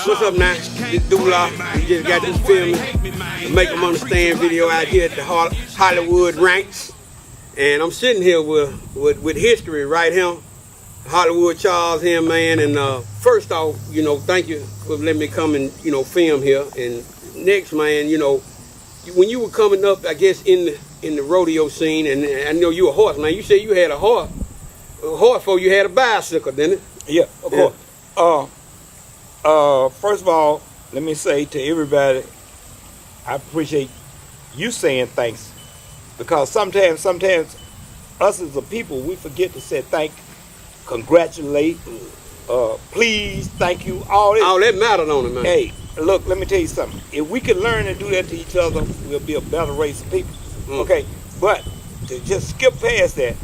What's up now? This Dulaa. We just got this filming to make them understand video out here at the Hollywood Ranks. And I'm sitting here with history right here. Hollywood Charles here, man. And first off, thank you for letting me come and, film here. And next, man, when you were coming up, I guess, in the rodeo scene, and I know you a horse, man. You said you had a horse before you had a bicycle, didn't it? Yeah, of course. First of all, let me say to everybody, I appreciate you saying thanks, because sometimes us as a people, we forget to say thank, congratulate, please, thank you, all this. All that mattered on it, man. Hey, look, let me tell you something. If we can learn to do that to each other, we'll be a better race of people. Okay, but to just skip past that,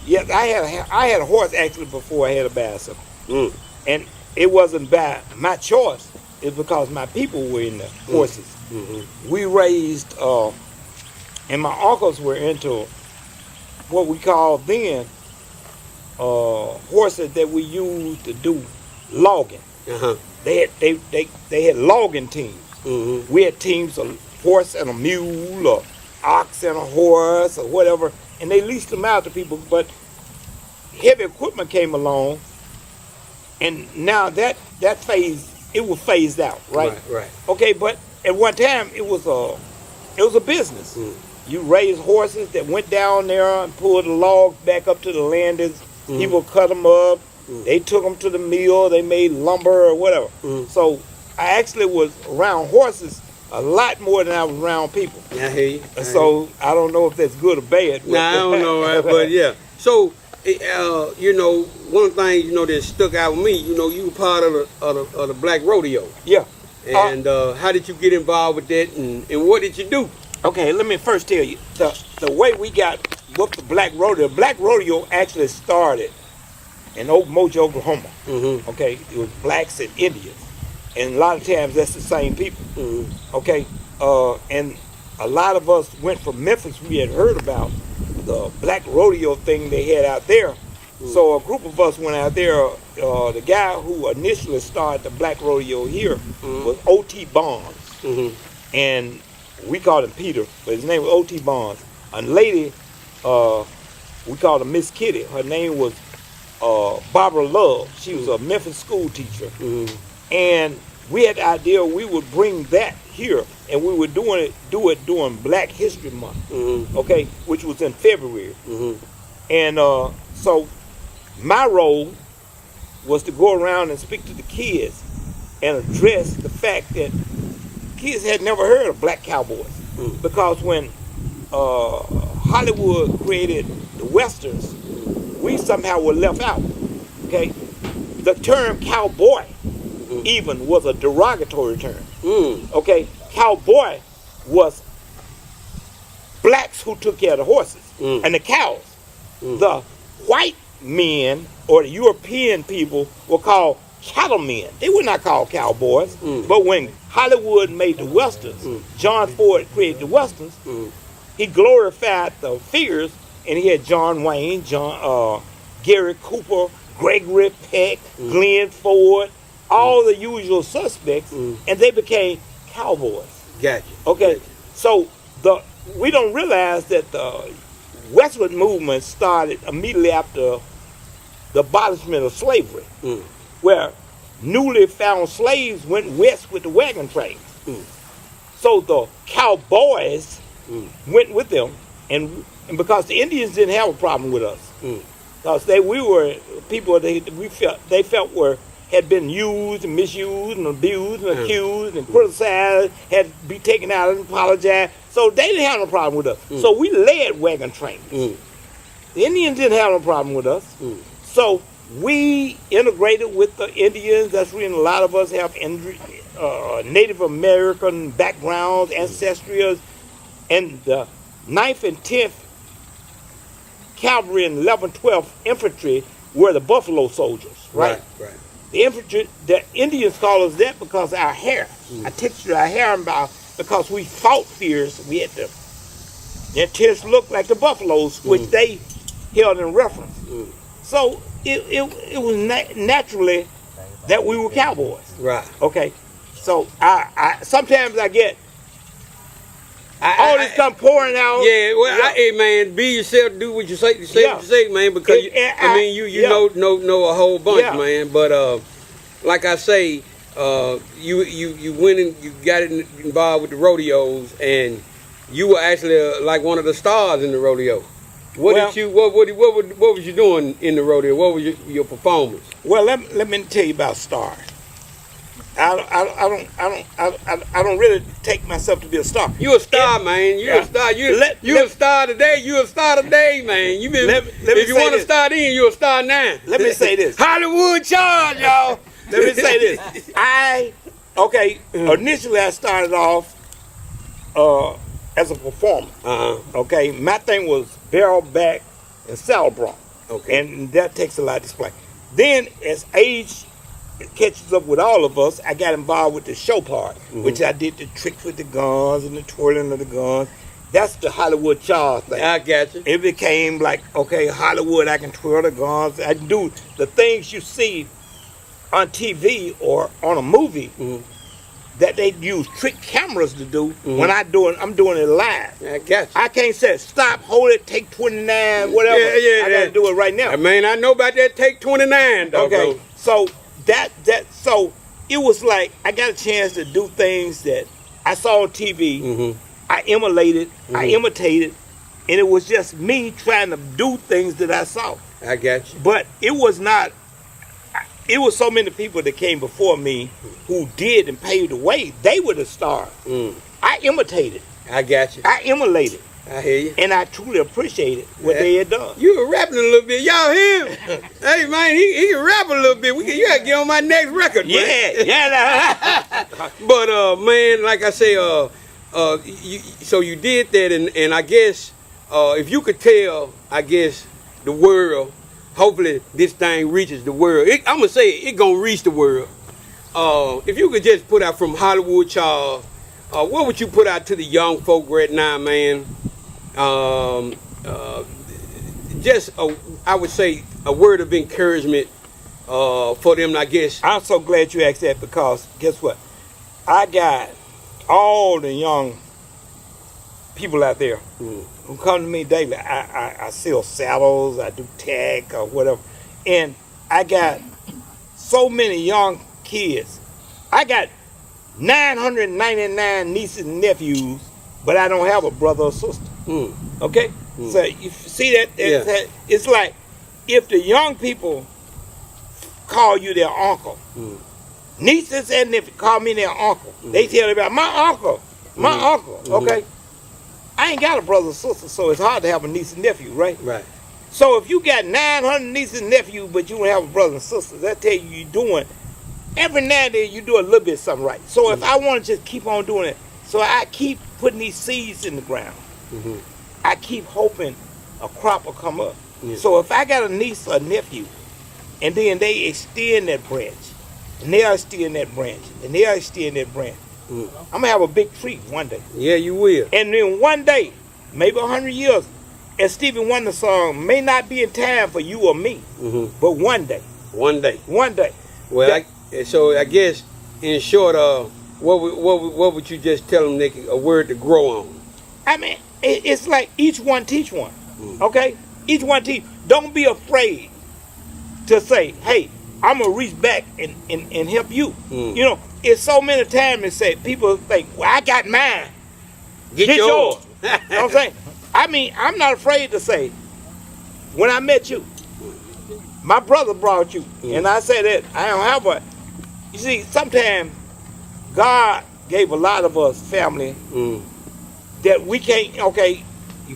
yes, I had a horse actually before I had a bicycle, and it wasn't by my choice. It's because my people were in the horses. We raised, and my uncles were into what we called then horses that we used to do logging. They had logging teams. We had teams of horse and a mule, or ox and a horse, or whatever, and they leased them out to people. But heavy equipment came along, and now that phase, it was phased out, right? Right. Okay, but at one time it was a business. You raised horses that went down there and pulled the logs back up to the landings. People cut them up. They took them to the mill. They made lumber or whatever. So I actually was around horses a lot more than I was around people. I hear you. So I don't know if that's good or bad. Nah, I don't know, right? But yeah. So, one of the things that stuck out with me, you were part of the Black Rodeo. Yeah. And how did you get involved with that, and what did you do? Okay, let me first tell you the way we got with the Black Rodeo. Black Rodeo actually started in Mojo, Oklahoma. Okay, it was blacks and Indians, and a lot of times that's the same people. Okay, and a lot of us went from Memphis. We had heard about the Black Rodeo thing they had out there. So a group of us went out there. The guy who initially started the Black Rodeo here was O.T. Bonds. And we called him Peter, but his name was O.T. Bonds. A lady, we called her Miss Kitty. Her name was Barbara Love. She was a Memphis school teacher. And we had the idea we would bring that here, and we would do it during Black History Month, okay, which was in February. And so my role was to go around and speak to the kids and address the fact that kids had never heard of black cowboys. Because when Hollywood created the Westerns, we somehow were left out. Okay, the term cowboy even was a derogatory term. Okay, cowboy was blacks who took care of the horses and the cows. The white men or the European people were called cattlemen. They were not called cowboys. But when Hollywood made the Westerns, John Ford created the Westerns, he glorified the figures, and he had John Wayne, Gary Cooper, Gregory Peck, Glenn Ford, all the usual suspects, and they became cowboys. Gotcha. Okay, so we don't realize that the westward movement started immediately after the abolishment of slavery, where newly found slaves went west with the wagon trains. So the cowboys went with them, and because the Indians didn't have a problem with us, because we were people they felt had been used and misused and abused and accused and criticized, had to be taken out and apologized. So they didn't have no problem with us. So we led wagon trains. The Indians didn't have no problem with us. So we integrated with the Indians. That's when a lot of us have Native American backgrounds, ancestry, and the 9th and 10th Cavalry and 11th, 12th Infantry were the Buffalo Soldiers, right? Right. The infantry, the Indians call us that because of our hair. I textured our hair because we fought fierce. We had their tents looked like the buffaloes, which they held in reference. So it was naturally that we were cowboys. Right. Okay. So I sometimes I get all this come pouring out. Yeah, well, hey man, be yourself, do what you say, what you say, man. Because I mean, you know a whole bunch, man. But like I say, you went and you got involved with the rodeos, and you were actually like one of the stars in the rodeo. What was you doing in the rodeo? What was your performance? Well, let me tell you about stars. I don't really take myself to be a star. You a star, man. You a star. You a star today. You a star today, man. You been. If you want to star then, you a star now. Let me say this. Hollywood charge, y'all. Let me say this. Initially I started off as a performer. Okay, my thing was barrel back and saddle bronc. Okay, and that takes a lot of display. Then as age catches up with all of us, I got involved with the show part, which I did the tricks with the guns and the twirling of the guns. That's the Hollywood Charles thing. I got you. It became like, okay, Hollywood, I can twirl the guns. I can do the things you see on TV or on a movie that they use trick cameras to do. When I'm doing it live. I got you. I can't say stop, hold it, take 29, whatever. I got to do it right now. Man, I know about that take 29, dog. Okay, so so it was like I got a chance to do things that I saw on TV. I emulated, I imitated, and it was just me trying to do things that I saw. I got you. But it was not. It was so many people that came before me who did and paved the way. They were the stars. I imitated. I got you. I emulated. I hear you. And I truly appreciated what they had done. You were rapping a little bit. Y'all hear him? Hey, man, he can rap a little bit. You got to get on my next record, man. Yeah. But, man, like I say, so you did that, and I guess if you could tell, I guess, the world, hopefully this thing reaches the world. I'm going to say it going to reach the world. If you could just put out from Hollywood Charles, what would you put out to the young folk right now, man? I would say a word of encouragement for them, I guess. I'm so glad you asked that because guess what? I got all the young people out there who come to me daily. I sell saddles, I do tag or whatever. And I got so many young kids. I got 999 nieces and nephews, but I don't have a brother or sister. Okay? So you see that? It's like if the young people call you their uncle, nieces and nephews call me their uncle. They tell me about my uncle, okay? I ain't got a brother or sister, so it's hard to have a niece and nephew, right? Right. So if you got 900 nieces and nephews, but you don't have a brother and sister, that tell you you're doing, every now and then you do a little bit of something right. So if I want to just keep on doing it, so I keep putting these seeds in the ground. I keep hoping a crop will come up. So if I got a niece or nephew, and then they extend that branch, and they are extending that branch, and they are extending that branch, I'm going to have a big tree one day. Yeah, you will. And then one day, maybe 100 years, as Stevie Wonder song, may not be in time for you or me, but one day. One day. One day. Well, so I guess, in short, what would you just tell them, Nick, a word to grow on? I mean, it's like each one teach one, okay? Each one teach. Don't be afraid to say, hey, I'm going to reach back and help you. You know, it's so many times they say, people think, well, I got mine. Get yours. You know what I'm saying? I mean, I'm not afraid to say, when I met you, my brother brought you, and I said that I don't have a. You see, sometimes God gave a lot of us family that we can't. Okay,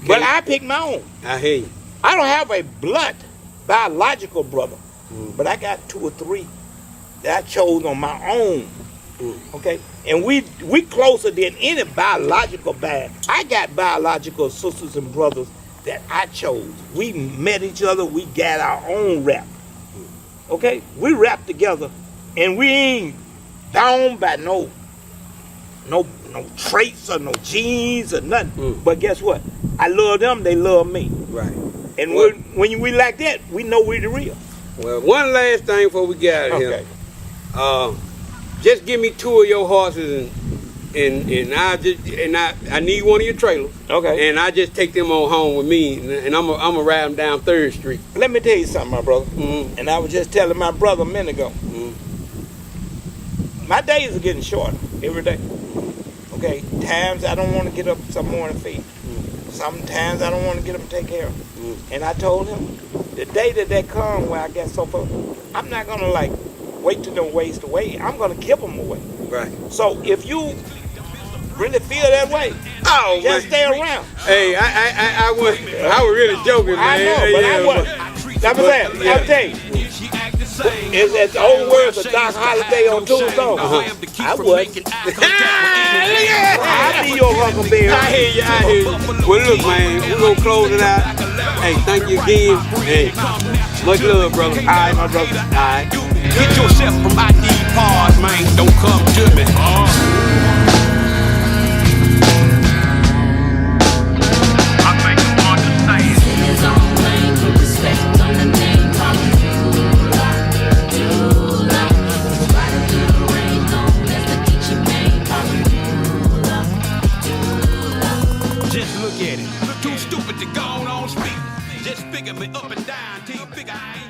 but I picked my own. I hear you. I don't have a blood biological brother, but I got 2 or 3 that I chose on my own. Okay, and we closer than any biological band. I got biological sisters and brothers that I chose. We met each other. We got our own rap. Okay, we rap together, and we ain't bound by no traits or no genes or nothing. But guess what? I love them. They love me. Right. And Well- when we like that, we know we're the real. Well, one last thing before we get out of Okay. here. Just give me 2 of your horses and I need one of your trailers. Okay. And I just take them on home with me, and I'm gonna ride them down 3rd Street. Let me tell you something, my brother. Mm-hmm. And I was just telling my brother a minute ago. Mm-hmm. My days are getting shorter every day. Okay. Times I don't want to get up some morning feed. Sometimes I don't want to get up and take care of them. And I told him, the day that comes where I get so far, I'm not gonna like wait till them waste away. I'm gonna give them away. Right. So if you really feel that way, Oh, just man. stay around. Hey, I was really joking, man. I know, but I wasn't. That's what I'm saying. I'll tell you. It's at the old words of Doc Holliday on Tombstone. I wasn't. I'll be your Huckleberry. I hear you. Well, look, man, we're gonna close it out. Hey, thank you again. Hey, much love, brother. All right, my brother. All right. Get yourself from ID pause, man. Don't come to me. I make them understand. His own lane, put respect on the name, call him Dulaa, Dulaa. Riding through the rain, known as the Geechee Maine, call him Dulaa, Dulaa. Just look at it. Too stupid to go on speak. Just figure me up and down till you figure I ain't